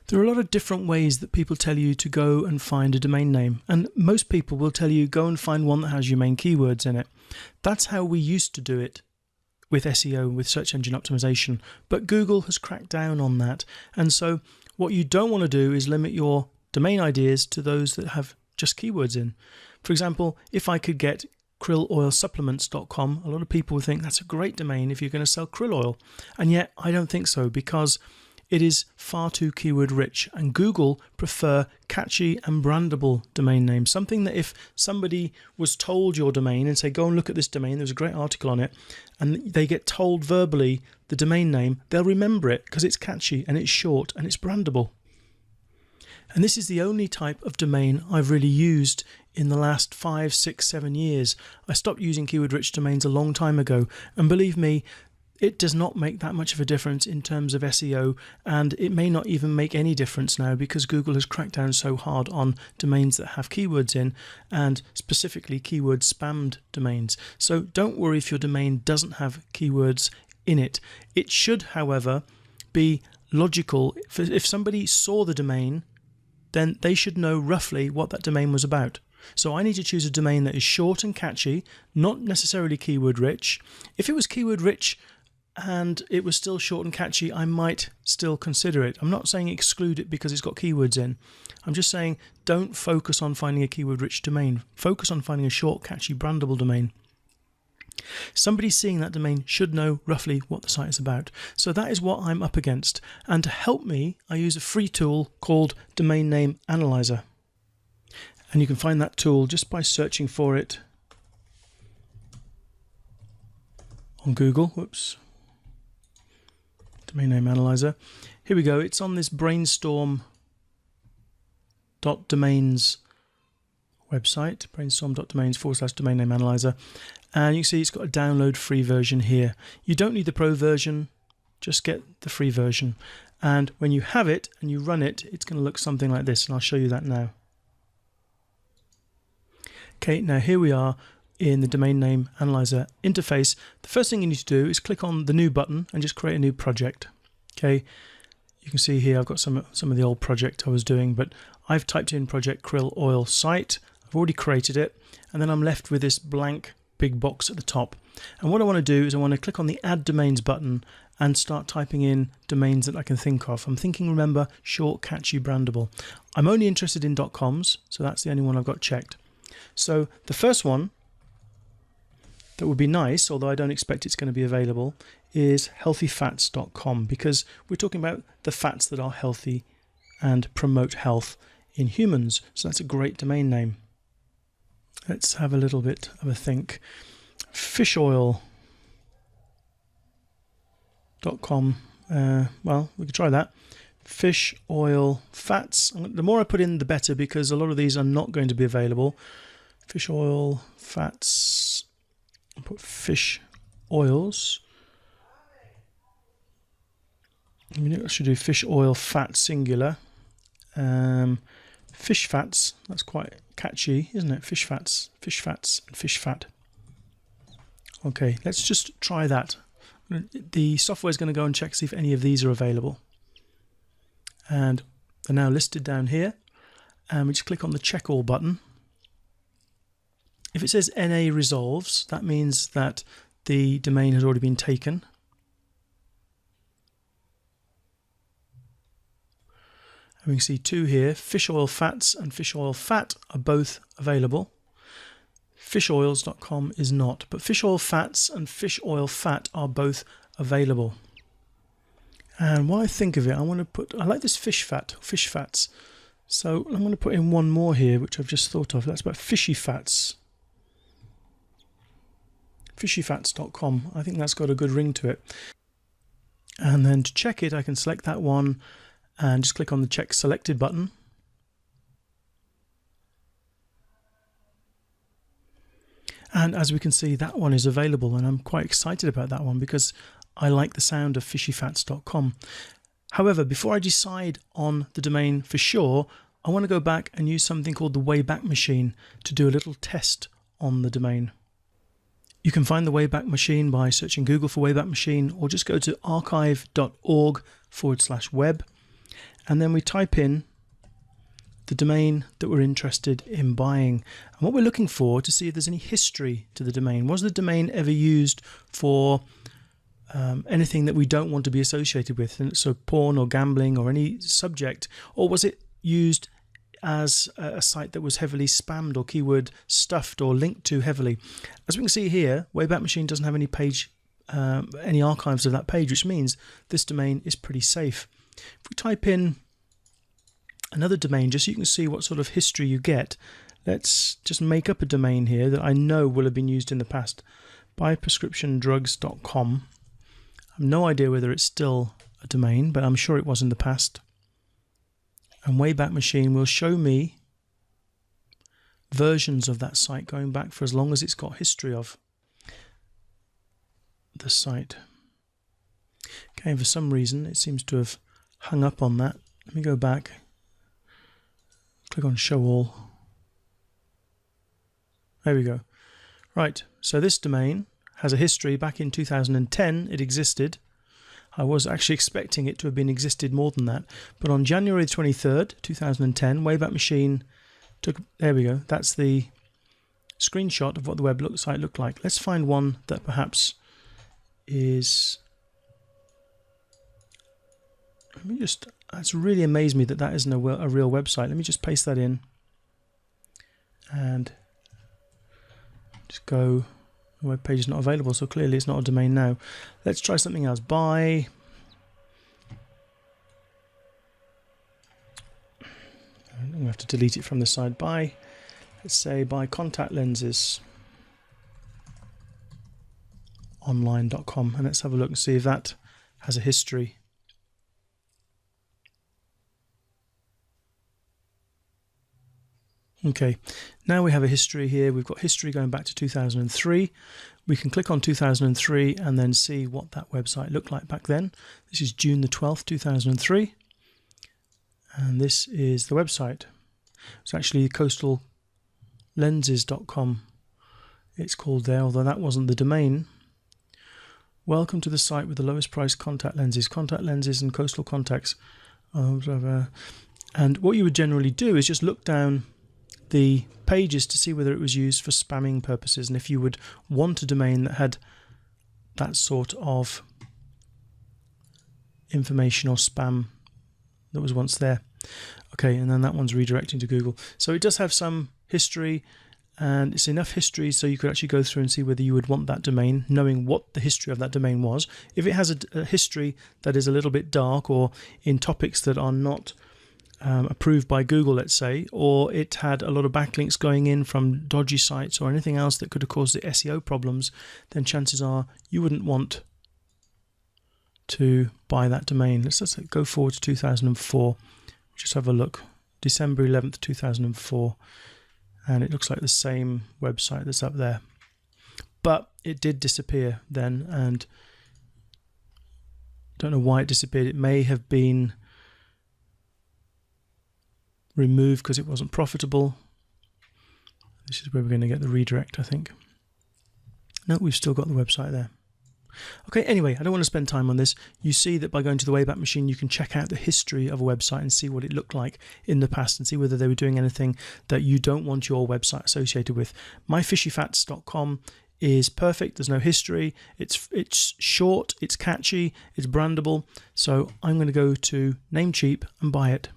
There are a lot of different ways that people tell you to go and find a domain name, and most people will tell you go and find one that has your main keywords in it. That's how we used to do it with SEO, with search engine optimization, but Google has cracked down on that. And so what you don't want to do is limit your domain ideas to those that have just keywords in. For example, if I could get krilloilsupplements.com, a lot of people would think that's a great domain if you're going to sell krill oil, and yet I don't think so, because it is far too keyword rich, and Google prefer catchy and brandable domain names. Something that if somebody was told your domain and say, go and look at this domain, there's a great article on it, and they get told verbally the domain name, they'll remember it because it's catchy and it's short and it's brandable. And this is the only type of domain I've really used in the last 5, 6, 7 years. I stopped using keyword rich domains a long time ago, and believe me, it does not make that much of a difference in terms of SEO, and it may not even make any difference now because Google has cracked down so hard on domains that have keywords in, and specifically keyword spammed domains. So don't worry if your domain doesn't have keywords in it. It should, however, be logical. If somebody saw the domain, then they should know roughly what that domain was about. So I need to choose a domain that is short and catchy, not necessarily keyword rich. If it was keyword rich and it was still short and catchy, I might still consider it. I'm not saying exclude it because it's got keywords in. I'm just saying don't focus on finding a keyword rich domain. Focus on finding a short, catchy, brandable domain. Somebody seeing that domain should know roughly what the site is about. So that is what I'm up against. And to help me, I use a free tool called Domain Name Analyzer. And you can find that tool just by searching for it on Google. Whoops. Domain Name Analyzer. Here we go. It's on this brainstorm.domains website, brainstorm.domains/domain name analyzer. And you can see it's got a download free version here. You don't need the pro version, just get the free version. And when you have it and you run it, it's going to look something like this, and I'll show you that now. Okay, now here we are in the Domain Name Analyzer interface. The first thing you need to do is click on the new button and just create a new project. Okay, you can see here I've got some of the old project I was doing, but I've typed in Project Krill Oil Site. I've already created it, and then I'm left with this blank big box at the top. And what I want to do is I want to click on the Add Domains button and start typing in domains that I can think of. I'm thinking, remember, short, catchy, brandable. I'm only interested in .coms, so that's the only one I've got checked. So the first one that would be nice, although I don't expect it's going to be available, is healthyfats.com, because we're talking about the fats that are healthy and promote health in humans. So that's a great domain name. Let's have a little bit of a think. Fishoil.com. Well, we could try that. Fish oil fats. The more I put in, the better, because a lot of these are not going to be available. Fish oil fats. I'll put fish oils. I should do fish oil fat singular. Fish fats. That's quite catchy, isn't it? Fish fats, and fish fat. Okay, let's just try that. The software is going to go and check, see if any of these are available. And they're now listed down here. And we just click on the check all button. If it says NA resolves, that means that the domain has already been taken. And we can see two here, fish oil fats and fish oil fat are both available. Fishoils.com is not, but fish oil fats and fish oil fat are both available. And while I think of it, I like this fish fats. So I'm going to put in one more here, which I've just thought of. That's about fishy fats. Fishyfats.com. I think that's got a good ring to it. And then to check it, I can select that one and just click on the check selected button. And as we can see, that one is available, and I'm quite excited about that one because I like the sound of fishyfats.com. However, before I decide on the domain for sure, I want to go back and use something called the Wayback Machine to do a little test on the domain. You can find the Wayback Machine by searching Google for Wayback Machine, or just go to archive.org/web. and then we type in the domain that we're interested in buying. And what we're looking for to see if there's any history to the domain. Was the domain ever used for anything that we don't want to be associated with? And so porn or gambling or any subject, or was it used as a site that was heavily spammed or keyword stuffed or linked to heavily? As we can see here, Wayback Machine doesn't have any page, any archives of that page, which means this domain is pretty safe. If we type in another domain, just so you can see what sort of history you get, let's just make up a domain here that I know will have been used in the past. buyprescriptiondrugs.com. I have no idea whether it's still a domain, but I'm sure it was in the past. And Wayback Machine will show me versions of that site going back for as long as it's got history of the site. Okay, and for some reason it seems to have hung up on that. Let me go back, click on show all. There we go. Right, so this domain has a history. Back in 2010 it existed. I was actually expecting it to have been existed more than that, but on January 23rd 2010 Wayback Machine took, there we go, that's the screenshot of what the web site looked like. Let's find one that perhaps is, let me just, that's really amazed me that that isn't a real website. Let me just paste that in and just go. The web page is not available, so clearly it's not a domain now. Let's try something else. Buy, I'm going to have to delete it from the side. Buy, let's say buy contact lenses online.com, and let's have a look and see if that has a history. Okay, now we have a history here. We've got history going back to 2003. We can click on 2003 and then see what that website looked like back then. This is June the 12th, 2003. And this is the website. It's actually coastallenses.com. It's called there, although that wasn't the domain. Welcome to the site with the lowest price contact lenses and coastal contacts. And what you would generally do is just look down the pages to see whether it was used for spamming purposes, and if you would want a domain that had that sort of information or spam that was once there. Okay, and then that one's redirecting to Google. So it does have some history, and it's enough history so you could actually go through and see whether you would want that domain, knowing what the history of that domain was. If it has a history that is a little bit dark or in topics that are not approved by Google, let's say, or it had a lot of backlinks going in from dodgy sites or anything else that could have caused the SEO problems, then chances are you wouldn't want to buy that domain. Let's just go forward to 2004. Just have a look. December 11th, 2004. And it looks like the same website that's up there. But it did disappear then, and don't know why it disappeared. It may have been removed because it wasn't profitable. This is where we're going to get the redirect, I think. No, we've still got the website there. Okay, anyway, I don't want to spend time on this. You see that by going to the Wayback Machine, you can check out the history of a website and see what it looked like in the past and see whether they were doing anything that you don't want your website associated with. myfishyfacts.com is perfect. There's no history. It's short, it's catchy, it's brandable. So I'm going to go to Namecheap and buy it.